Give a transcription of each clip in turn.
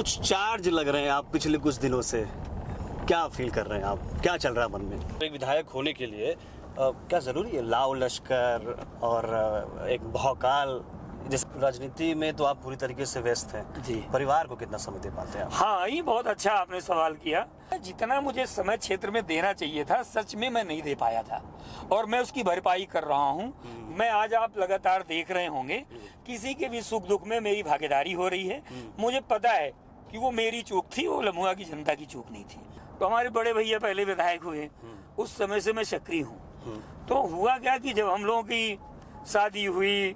कुछ चार्ज लग रहे हैं आप पिछले कुछ दिनों से, क्या फील कर रहे हैं आप, क्या चल रहा है मन में? एक विधायक होने के लिए क्या जरूरी है लाव लश्कर और एक भौकाल? जिस राजनीति में तो आप पूरी तरीके से व्यस्त हैं जी। परिवार को कितना समय दे पाते हैं आप? हाँ, ये बहुत अच्छा आपने सवाल किया। जितना मुझे समय क्षेत्र में देना चाहिए था सच में मैं नहीं दे पाया था और मैं उसकी भरपाई कर रहा हूँ। मैं आज आप लगातार देख रहे होंगे किसी के भी सुख दुख में मेरी भागीदारी हो रही है। मुझे पता है कि वो मेरी चूक थी, वो लम्हुआ की जनता की चूक नहीं थी। तो हमारे बड़े भैया पहले विधायक हुए, उस समय से मैं सक्रिय हूँ। तो हुआ क्या कि जब हम लोगों की शादी हुई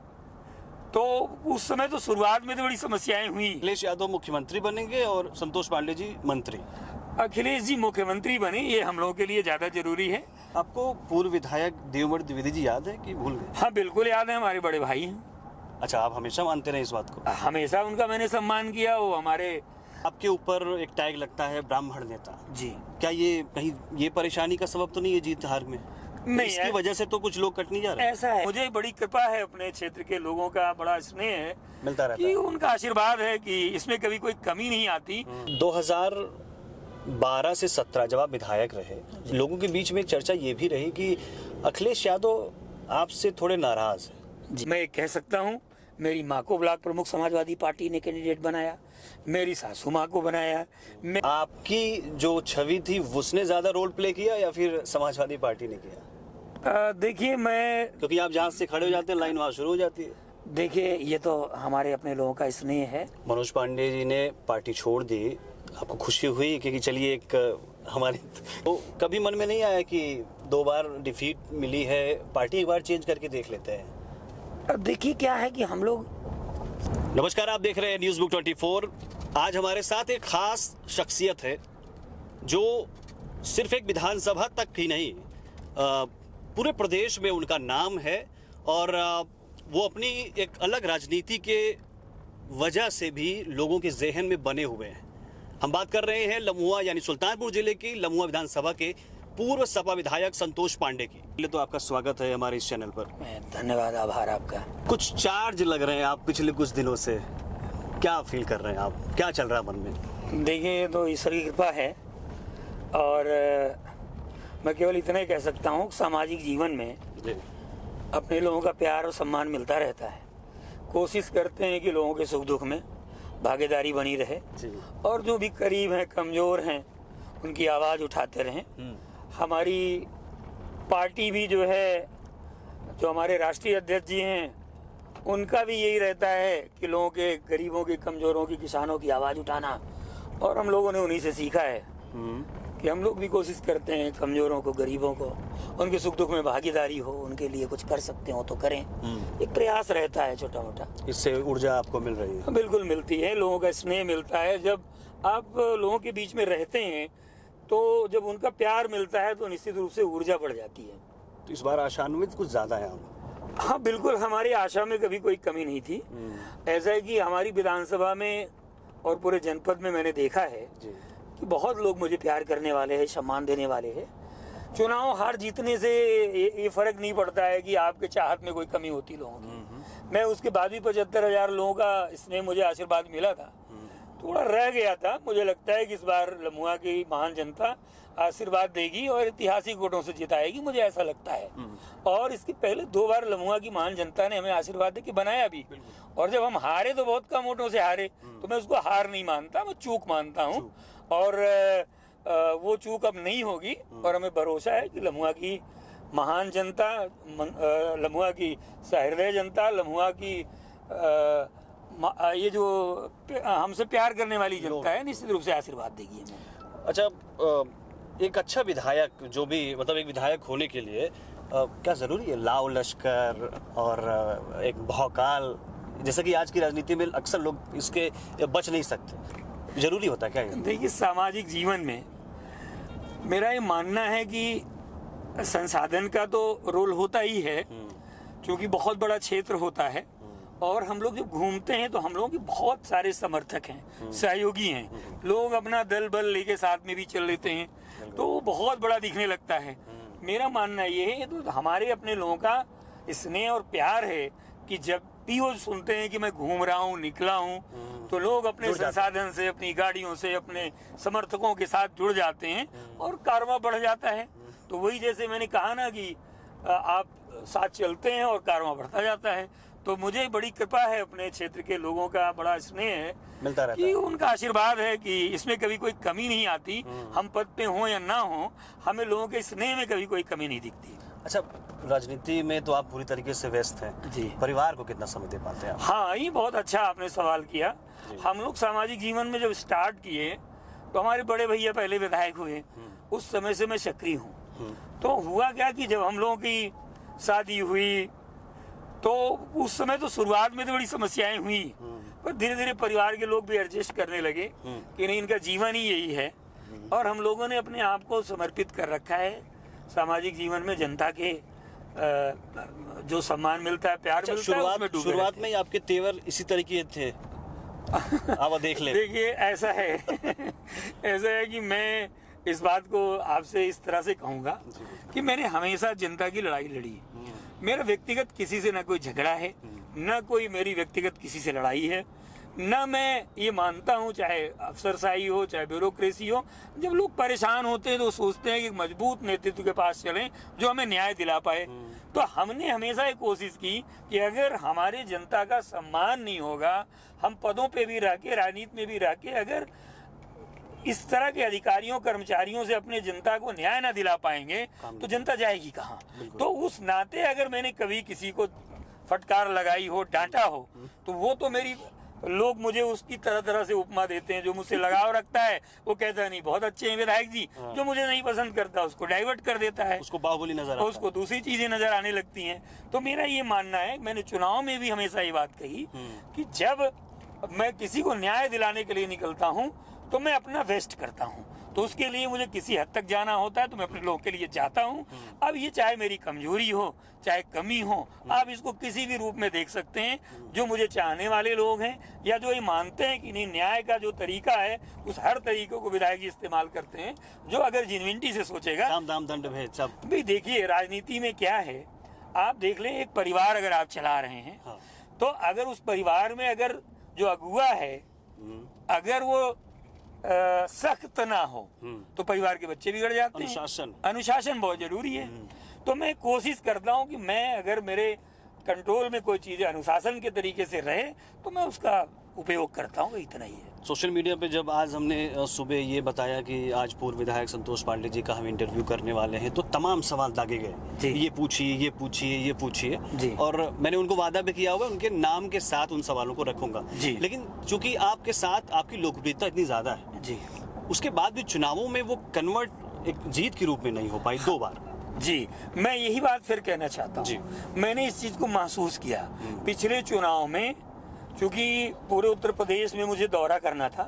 तो उस समय तो शुरुआत में तो बड़ी समस्याएं हुई। अखिलेश यादव मुख्यमंत्री बनेंगे और संतोष पांडे जी मंत्री। अखिलेश जी मुख्यमंत्री बने, ये हम लोगों के लिए ज्यादा जरूरी है। आपको पूर्व विधायक देवमणि द्विवेदी जी याद है कि भूल गए? हाँ बिल्कुल याद है, हमारे बड़े भाई हैं। अच्छा, आप हमेशा मानते रहे इस बात को? हमेशा उनका मैंने सम्मान किया। वो हमारे आपके ऊपर एक टैग लगता है ब्राह्मण नेता जी। क्या ये कहीं ये परेशानी का सबब तो नहीं है जीत हार में? नहीं, इसकी वजह से तो कुछ लोग कट नहीं जा रहे? ऐसा है, मुझे बड़ी कृपा है, अपने क्षेत्र के लोगों का बड़ा स्नेह है, मिलता रहता कि है। उनका आशीर्वाद है कि इसमें कभी कोई कमी नहीं आती। 2012 से 17 जब आप विधायक रहे, लोगों के बीच में चर्चा ये भी रही कि अखिलेश यादव आपसे थोड़े नाराज हैं। जी, मैं कह सकता हूँ मेरी माँ को ब्लॉक प्रमुख समाजवादी पार्टी ने कैंडिडेट बनाया, मेरी सासू माँ को बनाया। आपकी जो छवि थी उसने ज्यादा रोल प्ले किया या फिर समाजवादी पार्टी ने किया? देखिए, मैं क्योंकि आप जहाँ से खड़े हो जाते हैं लाइन वहाँ शुरू हो जाती है। देखिए, ये तो हमारे अपने लोगों का स्नेह है। मनोज पांडे जी ने पार्टी छोड़ दी, आपको खुशी हुई क्योंकि चलिए एक हमारे तो कभी मन में नहीं आया कि 2 बार डिफीट मिली है, पार्टी एक बार चेंज करके देख लेते हैं? अब देखिए क्या है कि हम लोग। नमस्कार, आप देख रहे हैं न्यूज़ बुक 24। आज हमारे साथ एक खास शख्सियत है जो सिर्फ एक विधानसभा तक ही नहीं पूरे प्रदेश में उनका नाम है और वो अपनी एक अलग राजनीति के वजह से भी लोगों के जहन में बने हुए हैं। हम बात कर रहे हैं लम्हुआ यानी सुल्तानपुर जिले की लम्हुआ विधानसभा के पूर्व सपा विधायक संतोष पांडे की। पहले तो आपका स्वागत है हमारे इस चैनल पर। धन्यवाद, आभार आपका। कुछ चार्ज लग रहे हैं आप पिछले कुछ दिनों से, क्या फील कर रहे हैं आप, क्या चल रहा है मन में? देखिए, ये तो ईश्वर की कृपा है और मैं केवल इतना ही कह सकता हूँ, सामाजिक जीवन में अपने लोगों का प्यार और सम्मान मिलता रहता है। कोशिश करते हैं कि लोगों के सुख दुख में भागीदारी बनी रहे और जो भी करीब हैं, कमजोर हैं, उनकी आवाज़ उठाते रहें। हमारी पार्टी भी जो है, जो हमारे राष्ट्रीय अध्यक्ष जी हैं, उनका भी यही रहता है कि लोगों के, गरीबों की, कमजोरों की, किसानों की आवाज़ उठाना। और हम लोगों ने उन्हीं से सीखा है कि हम लोग भी कोशिश करते हैं कमजोरों को, गरीबों को, उनके सुख दुख में भागीदारी हो, उनके लिए कुछ कर सकते हो तो करें। एक प्रयास रहता है छोटा मोटा। इससे ऊर्जा आपको मिल रही है? बिल्कुल मिलती है, लोगों का स्नेह मिलता है। जब आप लोगों के बीच में रहते हैं तो जब उनका प्यार मिलता है तो निश्चित रूप से ऊर्जा बढ़ जाती है। तो इस बार आशान्वित कुछ ज्यादा है आप? हाँ बिल्कुल, हमारी आशा में कभी कोई कमी नहीं थी। ऐसा है कि हमारी विधानसभा में और पूरे जनपद में मैंने देखा है कि बहुत लोग मुझे प्यार करने वाले हैं, सम्मान देने वाले हैं। चुनाव हार जीतने से ये फर्क नहीं पड़ता है कि आपके चाहत में कोई कमी होती लोगों की। मैं उसके बाद भी 75,000 लोगों का इसने मुझे आशीर्वाद मिला था, थोड़ा रह गया था। मुझे लगता है कि इस बार लम्हुआ की महान जनता आशीर्वाद देगी और ऐतिहासिक वोटों से जिताएगी, मुझे ऐसा लगता है। और इसके पहले 2 बार लम्हुआ की महान जनता ने हमें आशीर्वाद दे के बनाया भी, और जब हम हारे तो बहुत कम वोटों से हारे, तो मैं उसको हार नहीं मानता, मैं चूक मानता हूँ। और वो चूक अब नहीं होगी और हमें भरोसा है कि लम्हुआ की महान जनता, लम्हुआ की सहृदय जनता, लम्हुआ की ये जो हमसे प्यार करने वाली जनता है, निश्चित रूप से आशीर्वाद देगी हमें। अच्छा, एक अच्छा विधायक जो भी मतलब एक विधायक होने के लिए क्या जरूरी है लाव लश्कर और एक भौकाल? जैसा कि आज की राजनीति में अक्सर लोग इसके बच नहीं सकते, जरूरी होता है क्या? देखिए, सामाजिक जीवन में मेरा ये मानना है कि संसाधन का तो रोल होता ही है, क्योंकि बहुत बड़ा क्षेत्र होता है और हम लोग जब घूमते हैं तो हम लोगों के बहुत सारे समर्थक हैं, सहयोगी हैं। लोग अपना दल बल लेके साथ में भी चल लेते हैं, तो वो बहुत बड़ा दिखने लगता है। मेरा मानना ये है, तो हमारे अपने लोगों का स्नेह और प्यार है कि जब भी वो सुनते हैं कि मैं घूम रहा हूँ, निकला हूँ, तो लोग अपने संसाधन से, अपनी गाड़ियों से, अपने समर्थकों के साथ जुड़ जाते हैं और कारवां बढ़ जाता है। तो वही जैसे मैंने कहा ना कि आप साथ चलते हैं और कारवां बढ़ता जाता है। तो मुझे बड़ी कृपा है, अपने क्षेत्र के लोगों का बड़ा स्नेह है, मिलता रहता कि है। उनका आशीर्वाद है कि इसमें कभी कोई कमी नहीं आती। हम पद पे हों या ना हो, हमें लोगों के स्नेह में कभी कोई कमी नहीं दिखती। अच्छा, राजनीति में तो आप पूरी तरीके से व्यस्त हैं जी। परिवार को कितना समय दे पाते हैं आप? हाँ, ये बहुत अच्छा आपने सवाल किया। हम लोग सामाजिक जीवन में जब स्टार्ट किए तो हमारे बड़े भैया पहले विधायक हुए, उस समय से मैं सक्रिय हूँ। तो हुआ क्या कि जब हम लोगों की शादी हुई तो उस समय तो शुरुआत में तो बड़ी समस्याएं हुई, पर धीरे धीरे परिवार के लोग भी एडजस्ट करने लगे कि नहीं, इनका जीवन ही यही है। और हम लोगों ने अपने आप को समर्पित कर रखा है सामाजिक जीवन में। जनता के जो सम्मान मिलता है, प्यार मिलता है, उसमें डूबे शुरुआत रहते में ही आपके तेवर इसी तरीके थे? आप देख ले। देखिए, ऐसा है ऐसा है कि मैं इस बात को आपसे इस तरह से कहूँगा कि मैंने हमेशा जनता की लड़ाई लड़ी। मेरा व्यक्तिगत किसी से ना कोई झगड़ा है, ना कोई मेरी व्यक्तिगत किसी से लड़ाई है, ना मैं ये मानता हूँ चाहे अफसरशाही हो, चाहे ब्यूरोक्रेसी हो। जब लोग परेशान होते हैं तो सोचते हैं कि मजबूत नेतृत्व के पास चलें जो हमें न्याय दिला पाए। तो हमने हमेशा ये कोशिश की कि अगर हमारे जनता का सम्मान नहीं होगा, हम पदों पे भी रह के, राजनीति में भी रह के, अगर इस तरह के अधिकारियों कर्मचारियों से अपने जनता को न्याय ना दिला पाएंगे तो जनता जाएगी कहाँ। तो उस नाते अगर मैंने कभी किसी को फटकार लगाई हो, डांटा हो, तो वो तो मेरी लोग मुझे उसकी तरह तरह से उपमा देते हैं। जो मुझसे लगाव रखता है वो कहता है नहीं बहुत अच्छे हैं विधायक जी, जो मुझे नहीं पसंद करता उसको डाइवर्ट कर देता है, उसको बाहुबली नजर आता है, उसको दूसरी चीजें नजर आने लगती हैं। तो मेरा ये मानना है, मैंने चुनाव में भी हमेशा ये बात कही कि जब मैं किसी को न्याय दिलाने के लिए निकलता हूँ तो मैं अपना बेस्ट करता हूँ। तो उसके लिए मुझे किसी हद तक जाना होता है तो मैं अपने लोगों के लिए जाता हूँ। अब ये चाहे मेरी कमजोरी हो, चाहे कमी हो, आप इसको किसी भी रूप में देख सकते हैं। जो मुझे चाहने वाले लोग हैं या जो ये मानते हैं कि नहीं, न्याय का जो तरीका है उस हर तरीके को विधायक जी इस्तेमाल करते हैं। जो अगर जेन्युइनिटी से सोचेगा, साम दाम दंड भेद सब। भी देखिए राजनीति में क्या है, आप देख लें, एक परिवार अगर आप चला रहे हैं तो अगर उस परिवार में अगर जो अगुआ है अगर वो सख्त ना हो तो परिवार के बच्चे बिगड़ जाते हैं। अनुशासन बहुत जरूरी है। तो मैं कोशिश करता हूँ कि मैं अगर मेरे कंट्रोल में कोई चीज़ अनुशासन के तरीके से रहे तो मैं उसका उपयोग करता हूँ, इतना ही है। सोशल मीडिया पे जब आज हमने सुबह ये बताया कि आज पूर्व विधायक संतोष पांडे जी का हम इंटरव्यू करने वाले हैं तो तमाम सवाल दागे गए, ये पूछिए, ये पूछिए, ये पूछिए, और मैंने उनको वादा भी किया हुआ उनके नाम के साथ उन सवालों को रखूंगा। लेकिन चूंकि आपके साथ आपकी लोकप्रियता इतनी ज्यादा है जी, उसके बाद भी चुनावों में वो कन्वर्ट एक जीत के रूप में नहीं हो पाई 2 बार। जी, मैं यही बात फिर कहना चाहता हूँ। मैंने इस चीज को महसूस किया पिछले चुनाव में, क्योंकि पूरे उत्तर प्रदेश में मुझे दौरा करना था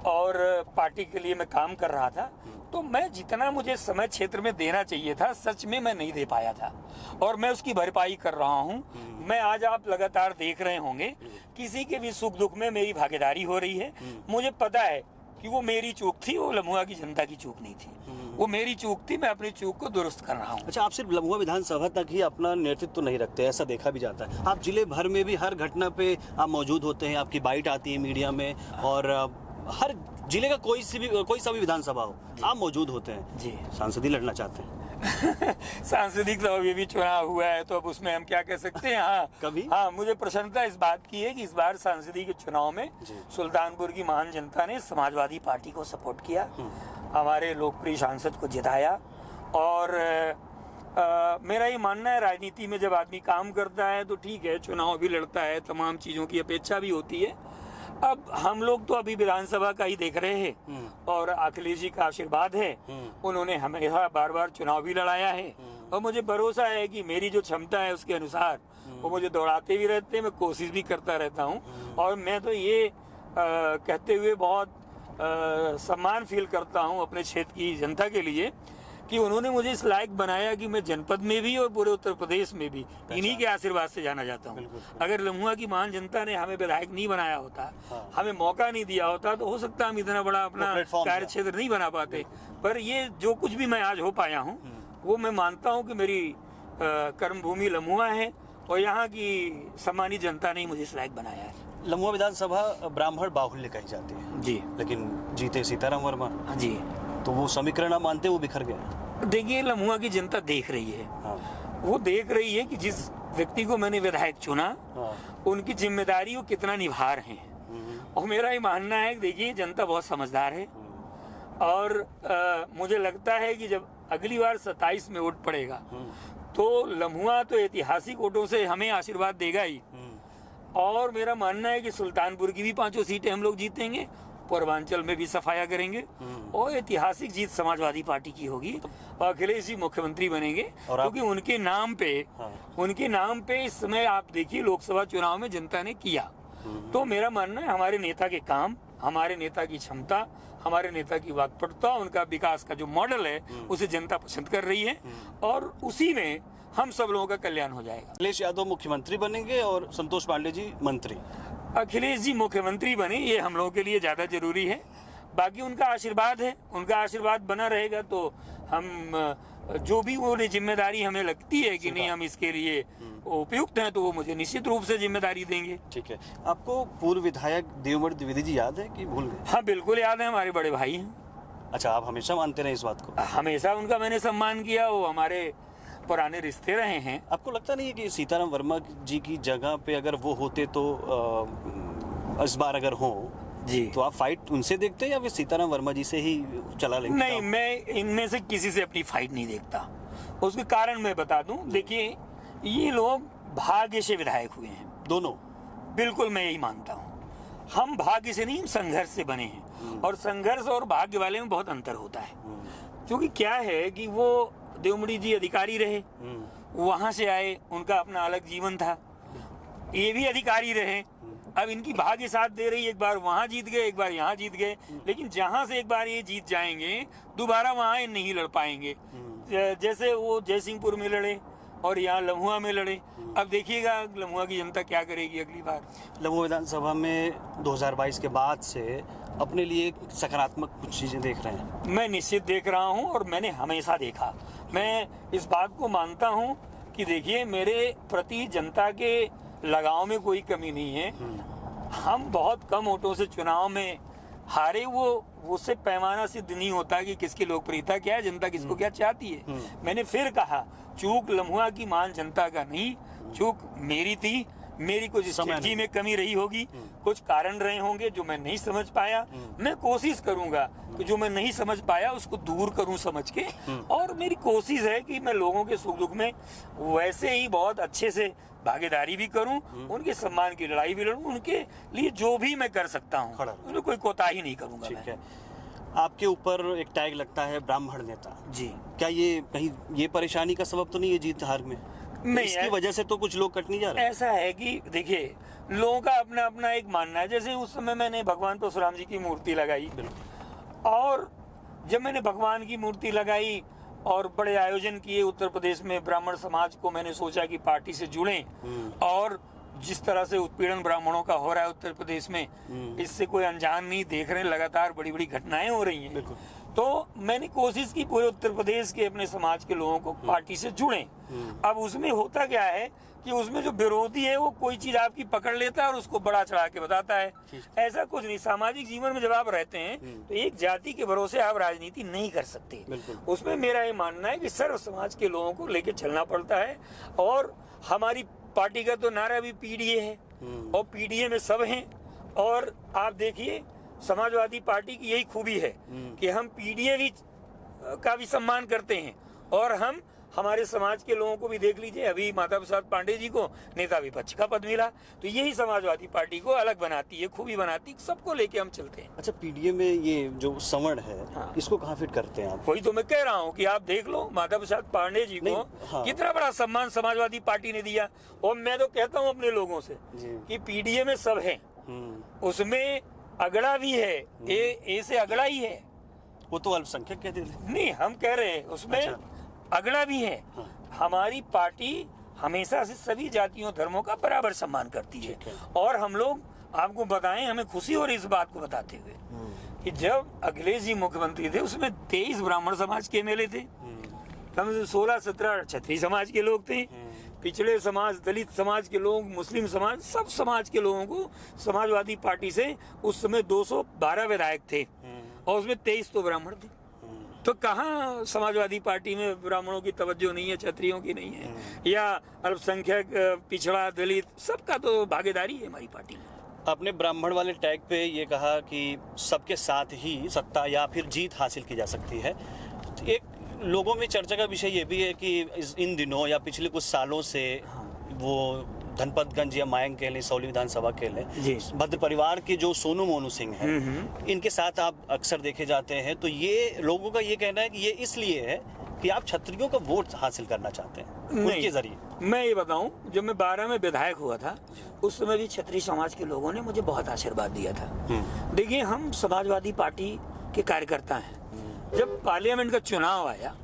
और पार्टी के लिए मैं काम कर रहा था। तो मैं जितना मुझे समय क्षेत्र में देना चाहिए था, सच में मैं नहीं दे पाया था और मैं उसकी भरपाई कर रहा हूँ। मैं आज आप लगातार देख रहे होंगे, किसी के भी सुख दुख में मेरी भागीदारी हो रही है। मुझे पता है कि वो मेरी चूक थी, वो लम्हुआ की जनता की चूक नहीं थी, वो मेरी चूक थी। मैं अपनी चूक को दुरुस्त कर रहा हूँ। अच्छा, आप सिर्फ लम्हुआ विधानसभा तक ही अपना नेतृत्व तो नहीं रखते, ऐसा देखा भी जाता है। आप जिले भर में भी हर घटना पे आप मौजूद होते हैं, आपकी बाइट आती है मीडिया में, और हर जिले का कोई सा भी विधानसभा हो आप मौजूद होते हैं जी। सांसदी लड़ना चाहते हैं? सांसदिक तो अभी भी चुनाव हुआ है तो अब उसमें हम क्या कह सकते हैं। हाँ कभी हाँ, मुझे प्रसन्नता इस बात की है कि इस बार सांसदी के चुनाव में सुल्तानपुर की महान जनता ने समाजवादी पार्टी को सपोर्ट किया, हमारे लोकप्रिय सांसद को जिताया। और मेरा ये मानना है, राजनीति में जब आदमी काम करता है तो ठीक है, चुनाव भी लड़ता है, तमाम चीज़ों की अपेक्षा भी होती है। अब हम लोग तो अभी विधानसभा का ही देख रहे हैं और अखिलेश जी का आशीर्वाद है, उन्होंने हमेशा बार बार चुनाव भी लड़ाया है और मुझे भरोसा है कि मेरी जो क्षमता है उसके अनुसार वो मुझे दौड़ाते भी रहते हैं, मैं कोशिश भी करता रहता हूँ। और मैं तो ये कहते हुए बहुत सम्मान फील करता हूँ अपने क्षेत्र की जनता के लिए कि उन्होंने मुझे इस लायक बनाया कि मैं जनपद में भी और पूरे उत्तर प्रदेश में भी इन्हीं के आशीर्वाद से जाना जाता हूँ। अगर लम्हुआ की महान जनता ने हमें विधायक नहीं बनाया होता, हमें मौका नहीं दिया होता, तो हो सकता हम इतना बड़ा अपना कार्य क्षेत्र नहीं बना पाते। पर ये जो कुछ भी मैं आज हो पाया हूँ वो मैं मानता हूँ कि मेरी कर्मभूमि लम्हुआ है और यहाँ की सम्मानित जनता ने मुझे इस लायक बनाया है। लम्हुआ विधानसभा ब्राह्मण बाहुल्य कही जाती है, जी लेकिन जीते सीताराम वर्मा, हाँ जी। तो वो समीकरण आप मानते वो बिखर गया। देखिए, लम्हुआ की जनता देख रही है, हाँ, वो देख रही है कि जिस व्यक्ति को मैंने विधायक चुना, हाँ, उनकी जिम्मेदारी वो कितना निभा रहे हैं। और मेरा ये मानना है कि देखिए, जनता बहुत समझदार है और मुझे लगता है कि जब अगली बार 27 में वोट पड़ेगा तो लम्हुआ तो ऐतिहासिक वोटों से हमें आशीर्वाद देगा ही। और मेरा मानना है कि सुल्तानपुर की भी 5 सीटें हम लोग जीतेंगे, पूर्वांचल में भी सफाया करेंगे और ऐतिहासिक जीत समाजवादी पार्टी की होगी और अखिलेश जी मुख्यमंत्री बनेंगे। क्योंकि उनके नाम पे इस समय आप देखिए लोकसभा चुनाव में जनता ने किया। तो मेरा मानना है हमारे नेता के काम, हमारे नेता की क्षमता, हमारे नेता की वाकपटुता, उनका विकास का जो मॉडल है उसे जनता पसंद कर रही है और उसी में हम सब लोगों का कल्याण हो जाएगा। अखिलेश यादव मुख्यमंत्री बनेंगे और संतोष पांडे जी मंत्री। अखिलेश जी मुख्यमंत्री बने ये हम लोगों के लिए ज्यादा जरूरी है। बाकी उनका आशीर्वाद है, उनका आशीर्वाद बना रहेगा तो हम जो भी वो जिम्मेदारी हमें लगती है कि नहीं हम इसके लिए उपयुक्त हैं तो वो मुझे निश्चित रूप से जिम्मेदारी देंगे। ठीक है, आपको पूर्व विधायक देवमणि द्विवेदी जी याद है कि भूल गए? हाँ बिल्कुल याद है, हमारे बड़े भाई हैं। अच्छा, आप हमेशा मानते रहे इस बात को? हमेशा उनका मैंने सम्मान किया, वो हमारे पुराने रिश्ते रहे हैं। आपको लगता नहीं है कि सीताराम वर्मा जी की जगह पे अगर वो होते तो इस बार अगर हो जी तो आप फाइट उनसे देखते या फिर सीताराम वर्मा जी से ही चला लेंगे? नहीं, मैं इनमें से किसी से अपनी फाइट नहीं देखता। उसके कारण मैं बता दूं, देखिए ये लोग भाग्य से विधायक हुए हैं दोनों। बिल्कुल मैं यही मानता हूँ। हम भाग्य से नहीं, हम संघर्ष से बने हैं और संघर्ष और भाग्य वाले में बहुत अंतर होता है। क्योंकि क्या है कि वो देवमणि जी अधिकारी रहे, वहां से आए, उनका अपना अलग जीवन था। ये भी अधिकारी रहे, अब इनकी भाग्य साथ दे रही, एक बार वहां जीत गए, एक बार यहाँ जीत गए। लेकिन जहां से एक बार ये जीत जाएंगे दोबारा वहां नहीं लड़ पाएंगे। जैसे वो जयसिंहपुर में लड़े और यहाँ लम्हुआ में लड़े। अब देखिएगा लम्हुआ की जनता क्या करेगी अगली बार। लम्हुआ विधानसभा में 2022 के बाद से अपने लिए सकारात्मक कुछ चीजें देख रहे हैं? मैं निश्चित देख रहा हूँ और मैंने हमेशा देखा। मैं इस बात को मानता हूँ कि देखिए मेरे प्रति जनता के लगाव में कोई कमी नहीं है। हम बहुत कम वोटों से चुनाव में हारे, वो उससे पैमाना सिद्ध नहीं होता कि किसकी लोकप्रियता क्या है, जनता किसको क्या चाहती है। मैंने फिर कहा, चूक लम्हुआ की मान जनता का नहीं, चूक मेरी थी। मेरी कुछ स्ट्रेटजी में कमी रही होगी, कुछ कारण रहे होंगे जो मैं नहीं समझ पाया। मैं कोशिश करूंगा कि जो मैं नहीं समझ पाया उसको दूर करूं समझ के। और मेरी कोशिश है कि मैं लोगों के सुख दुख में वैसे ही बहुत अच्छे से भागीदारी भी करूं, उनके सम्मान की लड़ाई भी लड़ूं, उनके लिए जो भी मैं कर सकता हूं उसमें कोई कोताही नहीं करूंगा। ठीक है, आपके ऊपर एक टैग लगता है ब्राह्मण नेता जी। क्या ये कहीं ये परेशानी का सबब तो नहीं है जीत हार में? नहीं, इसकी वजह से तो कुछ लोग कट नहीं जा रहे? ऐसा है कि देखिए लोगों का अपना अपना एक मानना है। जैसे उस समय मैंने भगवान परशुराम जी की मूर्ति लगाई और जब मैंने भगवान की मूर्ति लगाई और बड़े आयोजन किए उत्तर प्रदेश में ब्राह्मण समाज को, मैंने सोचा कि पार्टी से जुड़ें। और जिस तरह से उत्पीड़न ब्राह्मणों का हो रहा है उत्तर प्रदेश में, इससे कोई अनजान नहीं, देख रहे हैं लगातार बड़ी बड़ी घटनाएं हो रही हैं। तो मैंने कोशिश की पूरे उत्तर प्रदेश के अपने समाज के लोगों को पार्टी से जुड़ें। अब उसमें होता क्या है कि उसमें जो विरोधी है वो कोई चीज आपकी पकड़ लेता है और उसको बड़ा चढ़ा के बताता है। ऐसा कुछ नहीं। सामाजिक जीवन में जब आप रहते हैं तो एक जाति के भरोसे आप राजनीति नहीं कर सकते। उसमें मेरा ये मानना है कि सर्व समाज के लोगों को लेकर चलना पड़ता है। और हमारी पार्टी का तो नारा भी पीडीए है और पीडीए में सब हैं। और आप देखिए समाजवादी पार्टी की यही खूबी है कि हम पीडीए भी का भी सम्मान करते हैं और हम हमारे समाज के लोगों को भी देख लीजिए, अभी माता प्रसाद पांडे जी को नेता विपक्ष का पद मिला। तो यही समाजवादी पार्टी को अलग बनाती है, खूबी बनाती है, सबको लेके हम चलते हैं। अच्छा, पीडीए में ये जो सवर्ण है, हाँ। इसको कहाँ फिट करते हैं आप? वही तो मैं कह रहा हूँ कि आप देख लो माता प्रसाद पांडे जी को हाँ। कितना बड़ा सम्मान समाजवादी पार्टी ने दिया। और मैं तो कहता हूँ अपने लोगों से कि पीडीए में सब है, उसमें अगड़ा भी है, ए से अगड़ा ही है। वो तो अल्पसंख्यक कहते थे। नहीं, हम कह रहे हैं उसमें अगड़ा भी है। हमारी पार्टी हमेशा से सभी जातियों धर्मों का बराबर सम्मान करती है। और हम लोग आपको बताएं, हमें खुशी हो रही इस बात को बताते हुए कि जब अखिलेश जी मुख्यमंत्री थे उसमें 23 ब्राह्मण समाज के एमएलए थे, कम से 16-17 क्षत्रिय समाज के लोग थे, पिछड़े समाज, दलित समाज के लोग, मुस्लिम समाज, सब समाज के लोगों को समाजवादी पार्टी से उस समय 212 विधायक थे और उसमें 23 तो ब्राह्मण थे। तो कहाँ समाजवादी पार्टी में ब्राह्मणों की तवज्जो नहीं है, क्षत्रियों की नहीं है, या अल्पसंख्यक, पिछड़ा, दलित, सबका तो भागीदारी है हमारी पार्टी में। आपने ब्राह्मण वाले टैग पे ये कहा कि सबके साथ ही सत्ता या फिर जीत हासिल की जा सकती है। एक लोगों में चर्चा का विषय ये भी है कि इन दिनों या पिछले कुछ सालों से वो धनपतगंज या मायंग कह लें, सौली विधानसभा कह लें, भद्र परिवार के जो सोनू मोनू सिंह हैं, इनके साथ आप अक्सर देखे जाते हैं। तो ये लोगों का ये कहना है कि ये इसलिए है कि आप क्षत्रियों का वोट हासिल करना चाहते हैं उनके जरिए। मैं ये बताऊं, जब मैं 12 में विधायक हुआ था उस समय भी क्षत्रिय समाज के लोगों ने मुझे बहुत आशीर्वाद दिया था। देखिए, हम समाजवादी पार्टी के कार्यकर्ता हैं। जब पार्लियामेंट का चुनाव आया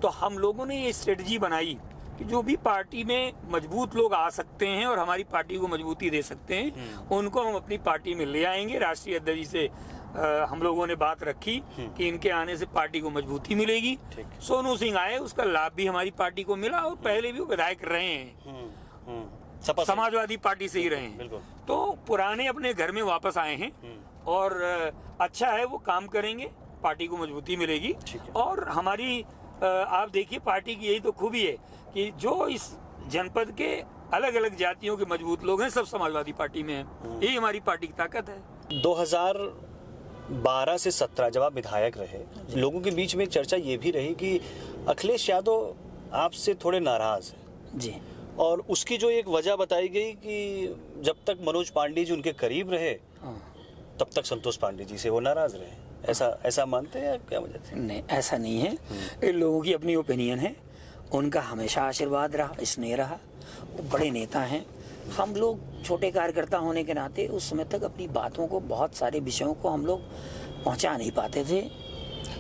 तो हम लोगों ने ये स्ट्रेटजी बनाई कि जो भी पार्टी में मजबूत लोग आ सकते हैं और हमारी पार्टी को मजबूती दे सकते हैं, उनको हम अपनी पार्टी में ले आएंगे। राष्ट्रीय अध्यक्ष जी से हम लोगों ने बात रखी कि इनके आने से पार्टी को मजबूती मिलेगी। सोनू सिंह आए, उसका लाभ भी हमारी पार्टी को मिला और पहले भी वो विधायक रहे हैं, समाजवादी पार्टी से ही रहे हैं। तो पुराने अपने घर में वापस आए हैं और अच्छा है, वो काम करेंगे, पार्टी को मजबूती मिलेगी। और हमारी आप देखिए, पार्टी की यही तो खूबी है कि जो इस जनपद के अलग अलग जातियों के मजबूत लोग हैं, सब समाजवादी पार्टी में हैं। यही हमारी पार्टी की ताकत है। 2012 से 17 जब आप विधायक रहे, लोगों के बीच में चर्चा ये भी रही कि अखिलेश यादव आपसे थोड़े नाराज हैं जी, और उसकी जो एक वजह बताई गई कि जब तक मनोज पांडे जी उनके करीब रहे तब तक संतोष पांडे जी से वो नाराज रहे। ऐसा मानते हैं क्या वजह से? नहीं, ऐसा नहीं है। इन लोगों की अपनी ओपिनियन है, उनका हमेशा आशीर्वाद रहा, स्नेह रहा। वो बड़े नेता हैं। हम लोग छोटे कार्यकर्ता होने के नाते उस समय तक अपनी बातों को, बहुत सारे विषयों को हम लोग पहुंचा नहीं पाते थे।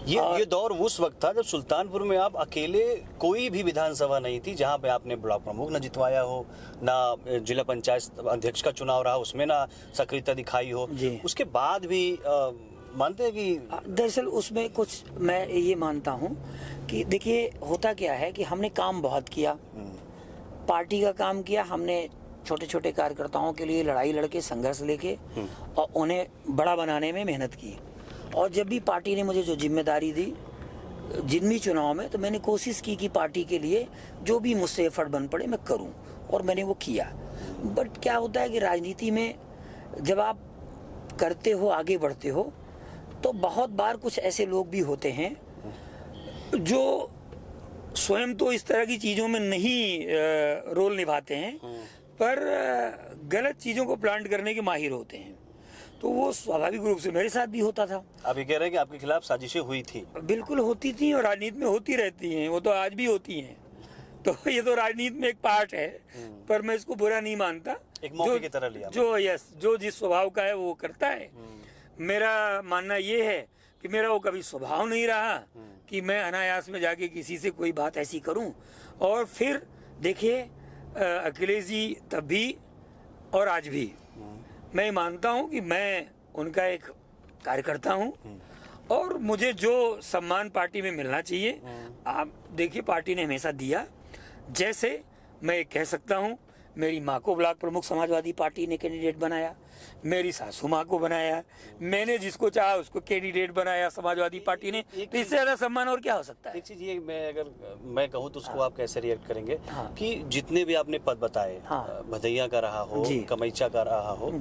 ये दौर उस वक्त था जब सुल्तानपुर में आप अकेले, कोई भी विधानसभा नहीं थी जहां पे आपने ब्लॉक प्रमुख न जितवाया हो, ना जिला पंचायत अध्यक्ष का चुनाव रहा उसमें ना सक्रियता दिखाई हो। उसके बाद भी मानते हैं कि दरअसल उसमें कुछ मैं ये मानता हूँ कि देखिए, होता क्या है कि हमने काम बहुत किया, पार्टी का काम किया हमने, छोटे छोटे कार्यकर्ताओं के लिए लड़ाई लड़के, संघर्ष लेके और उन्हें बड़ा बनाने में मेहनत की। और जब भी पार्टी ने मुझे जो जिम्मेदारी दी जिन भी चुनाव में, तो मैंने कोशिश की कि पार्टी के लिए जो भी मुझसे एफर्ट बन पड़े मैं करूं, और मैंने वो किया। बट क्या होता है कि राजनीति में जब आप करते हो, आगे बढ़ते हो, तो बहुत बार कुछ ऐसे लोग भी होते हैं जो स्वयं तो इस तरह की चीज़ों में नहीं रोल निभाते हैं, पर गलत चीज़ों को प्लांट करने के माहिर होते हैं। तो वो स्वाभाविक रूप से मेरे साथ भी होता था। आप ये कह रहे हैं कि आपके खिलाफ साजिशें हुई थी? बिल्कुल होती थी, और राजनीति में होती रहती हैं, वो तो आज भी होती हैं। तो ये तो राजनीति में एक पार्ट है, पर मैं इसको बुरा नहीं मानता। एक मौके की तरह लिया। जो जिस स्वभाव का है वो करता है। मेरा मानना ये है कि मेरा वो कभी स्वभाव नहीं रहा कि मैं अनायास में जाके किसी से कोई बात ऐसी करूं। और फिर देखिए, अखिलेश जी तब भी और आज भी मैं मानता हूं कि मैं उनका एक कार्यकर्ता हूं, और मुझे जो सम्मान पार्टी में मिलना चाहिए, आप देखिए पार्टी ने हमेशा दिया। जैसे मैं कह सकता हूं, मेरी माँ को ब्लॉक प्रमुख समाजवादी पार्टी ने कैंडिडेट बनाया, मेरी सासू माँ को बनाया, मैंने जिसको चाहा उसको कैंडिडेट बनाया समाजवादी पार्टी ने। तो इससे ज्यादा सम्मान और क्या हो सकता है? एक चीज ये, मैं कहूँ तो उसको आप कैसे रिएक्ट करेंगे कि जितने भी आपने पद बताए, भदैया का रहा हो, कमैचा का रहा हो,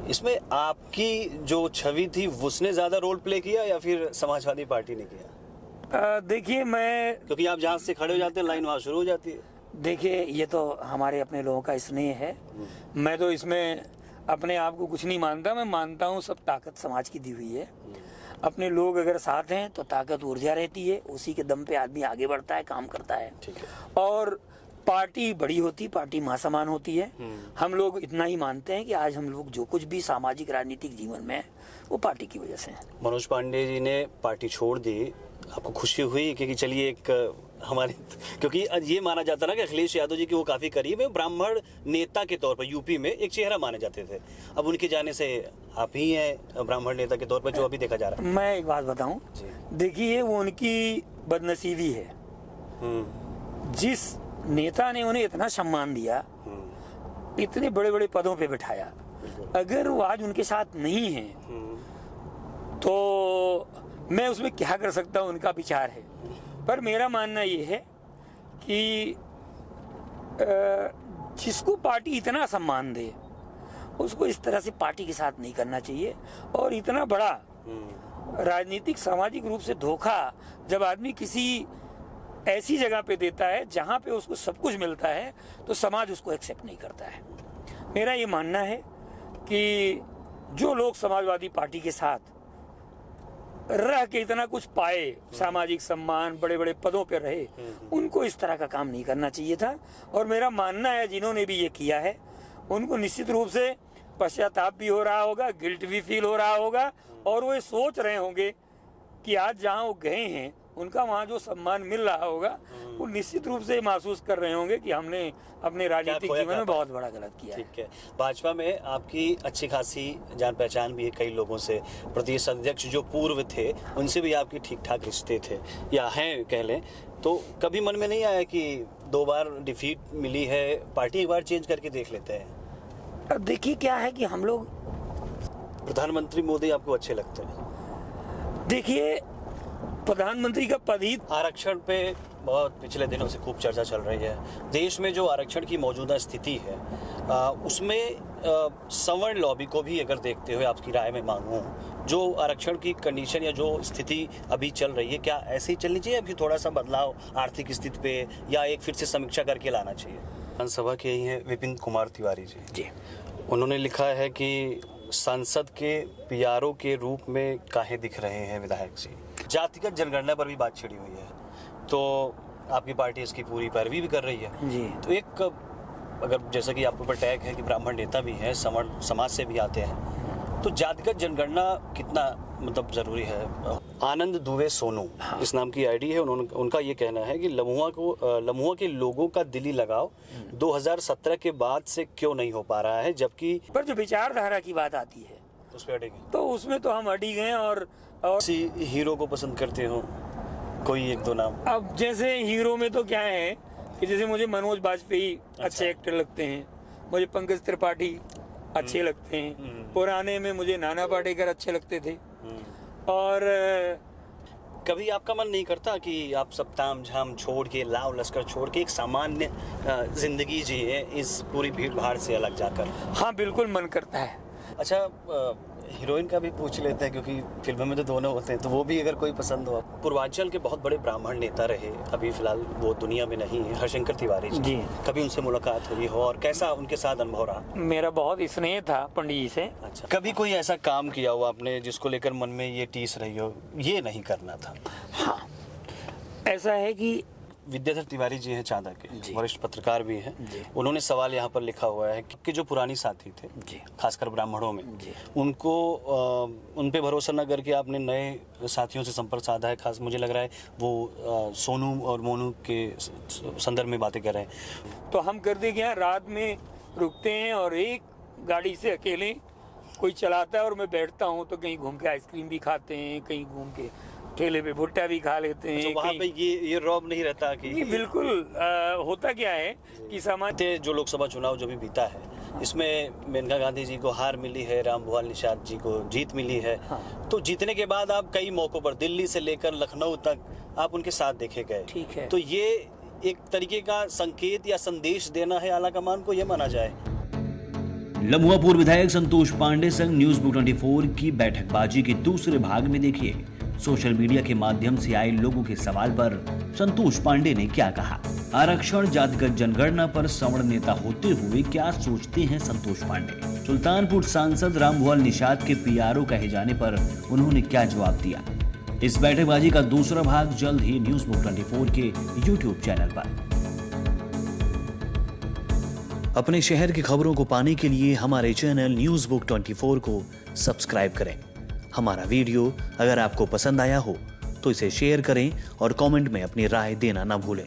इसमें आपकी जो छवि थी उसने ज्यादा रोल प्ले किया या फिर समाजवादी पार्टी ने किया? देखिए, मैं, क्योंकि आप जहाँ से खड़े हो जाते हैं लाइन वहाँ शुरू हो जाती है। देखिए, ये तो हमारे अपने लोगों का स्नेह है। मैं तो इसमें अपने आप को कुछ नहीं मानता। मैं मानता हूँ सब ताकत समाज की दी हुई है। अपने लोग अगर साथ हैं तो ताकत, ऊर्जा रहती है, उसी के दम पे आदमी आगे बढ़ता है, काम करता है। और पार्टी बड़ी होती, पार्टी महासमान होती है। हम लोग इतना ही मानते हैं कि आज हम लोग जो कुछ भी सामाजिक राजनीतिक जीवन में है वो पार्टी की वजह से है। मनोज पांडे जी ने पार्टी छोड़ दी, आपको खुशी हुई? क्योंकि चलिए, एक हमारे, क्योंकि ये माना जाता ना कि अखिलेश यादव जी के वो काफी करीब है, ब्राह्मण नेता के तौर पर यूपी में एक चेहरा माने जाते थे। अब उनके जाने से आप ही हैं ब्राह्मण नेता के तौर पर जो अभी देखा जा रहा है। मैं एक बात बताऊं, देखिए, वो उनकी बदनसीबी है। जिस नेता ने उन्हें इतना सम्मान दिया, इतने बड़े बड़े पदों पे बिठाया, अगर वो आज उनके साथ नहीं है तो मैं उसमें क्या कर सकता हूँ, उनका विचार है। पर मेरा मानना ये है कि जिसको पार्टी इतना सम्मान दे उसको इस तरह से पार्टी के साथ नहीं करना चाहिए। और इतना बड़ा राजनीतिक सामाजिक रूप से धोखा जब आदमी किसी ऐसी जगह पे देता है जहाँ पे उसको सब कुछ मिलता है तो समाज उसको एक्सेप्ट नहीं करता है। मेरा ये मानना है कि जो लोग समाजवादी पार्टी के साथ रह के इतना कुछ पाए, सामाजिक सम्मान, बड़े बड़े पदों पे रहे, उनको इस तरह का काम नहीं करना चाहिए था। और मेरा मानना है जिन्होंने भी ये किया है उनको निश्चित रूप से पश्चाताप भी हो रहा होगा, गिल्ट भी फील हो रहा होगा, और वो ये सोच रहे होंगे कि आज जहाँ वो गए हैं उनका वहाँ जो सम्मान मिल रहा होगा वो निश्चित रूप से महसूस कर रहे होंगे कि हमने अपने राजनीतिक जीवन में बहुत बड़ा गलत किया है। ठीक है, भाजपा में आपकी अच्छी खासी जान पहचान भी है कई लोगों से, प्रदेश अध्यक्ष जो पूर्व थे उनसे भी आपके ठीक ठाक रिश्ते थे या हैं कह लें, तो कभी मन में नहीं आया कि 2 बार डिफीट मिली है, पार्टी एक बार चेंज करके देख लेते हैं? अब देखिए क्या है कि हम लोग, प्रधानमंत्री मोदी आपको अच्छे लगते हैं? देखिए प्रधानमंत्री का पद ही, आरक्षण पे बहुत पिछले दिनों से खूब चर्चा चल रही है। देश में जो आरक्षण की मौजूदा स्थिति है उसमें सवर्ण लॉबी को भी अगर देखते हुए आपकी राय में मांगूं, जो आरक्षण की कंडीशन या जो स्थिति अभी चल रही है, क्या ऐसे ही चलनी चाहिए, अभी थोड़ा सा बदलाव आर्थिक स्थिति पे या एक फिर से समीक्षा करके लाना चाहिए? विधानसभा के ही हैं विपिन कुमार तिवारी जी, उन्होंने लिखा है कि सांसद के पीआरओ के रूप में काहे दिख रहे हैं विधायक जी। जातिगत जनगणना पर भी बात छिड़ी हुई है, तो आपकी पार्टी इसकी पूरी पैरवी भी कर रही है जी। तो एक, अगर जैसा कि आपके ऊपर टैग है कि ब्राह्मण नेता भी हैं, सवर्ण समाज से भी आते हैं, तो जातिगत जनगणना कितना मतलब जरूरी है? आनंद दुबे सोनू इस नाम की आईडी है, उनका ये कहना है कि लम्हुआ के लोगों का दिली लगाव 2017 के बाद से क्यों नहीं हो पा रहा है, जबकि पर जो विचारधारा की बात आती है उस पे अड़े गए, तो उसमें तो हम अड़ी गए। और किसी हीरो को पसंद करते हो, कोई 1-2 नाम? अब जैसे हीरो में तो क्या है कि जैसे मुझे मनोज बाजपेयी अच्छे एक्टर लगते हैं, मुझे पंकज त्रिपाठी अच्छे लगते हैं, पुराने में मुझे नाना पाटेकर अच्छे लगते थे। और कभी आपका मन नहीं करता कि आप सब ताम झाम छोड़ के, लाव लश्कर छोड़ के एक सामान्य जिंदगी जिए इस पूरी भीड़ भाड़ से अलग जाकर? हाँ बिल्कुल मन करता है। अच्छा, हीरोइन का भी पूछ लेते हैं क्योंकि फिल्मों में तो दोनों होते हैं, तो वो भी अगर कोई पसंद हो। पूर्वांचल के बहुत बड़े ब्राह्मण नेता रहे, अभी फिलहाल वो दुनिया में नहीं है, हरशंकर तिवारी जी, कभी उनसे मुलाकात हुई हो और कैसा उनके साथ अनुभव रहा? मेरा बहुत स्नेह था पंडित जी से। अच्छा, कभी कोई ऐसा काम किया हो आपने जिसको लेकर मन में ये टीस रही हो, ये नहीं करना था? हाँ, ऐसा है कि विद्याधर तिवारी जी हैं चांदा के, वरिष्ठ पत्रकार भी हैं, उन्होंने सवाल यहाँ पर लिखा हुआ है कि जो पुरानी साथी थे खासकर ब्राह्मणों में, उनको उन पे भरोसा न करके आपने नए साथियों से संपर्क साधा है। खास मुझे लग रहा है वो सोनू और मोनू के संदर्भ में बातें कर रहे हैं। तो हम कर दे क्या, रात में रुकते हैं और एक गाड़ी से अकेले कोई चलाता है और मैं बैठता हूँ, तो कहीं घूम के आइसक्रीम भी खाते हैं, कहीं घूम के ठेले पे भुट्टा भी खा लेते हैं। तो वहाँ पे ये रौब नहीं रहता कि नहीं, बिल्कुल होता क्या है कि समाज जो लोकसभा चुनाव जो भी बीता है, इसमें मेनका गांधी जी को हार मिली है, रामभुआल निषाद जी को जीत मिली है। हाँ। तो जीतने के बाद आप कई मौकों पर दिल्ली से लेकर लखनऊ तक आप उनके साथ देखे गए। ठीक है, तो ये एक तरीके का संकेत या संदेश देना है आलाकमान को, ये माना जाए। लम्हुआ पूर्व विधायक संतोष पांडे संग न्यूज बुक 24 की बैठकबाजी के दूसरे भाग में देखिए सोशल मीडिया के माध्यम से आए लोगों के सवाल पर संतोष पांडे ने क्या कहा। आरक्षण जातिगत जनगणना पर सवर्ण नेता होते हुए क्या सोचते हैं संतोष पांडे। सुल्तानपुर सांसद रामभुआल निषाद के पीआरओ कहे जाने पर उन्होंने क्या जवाब दिया। इस बैठकबाजी का दूसरा भाग जल्द ही न्यूज बुक 24 के यूट्यूब चैनल पर। अपने शहर की खबरों को पाने के लिए हमारे चैनल न्यूज बुक 24 को सब्सक्राइब करें। हमारा वीडियो अगर आपको पसंद आया हो तो इसे शेयर करें और कमेंट में अपनी राय देना ना भूलें।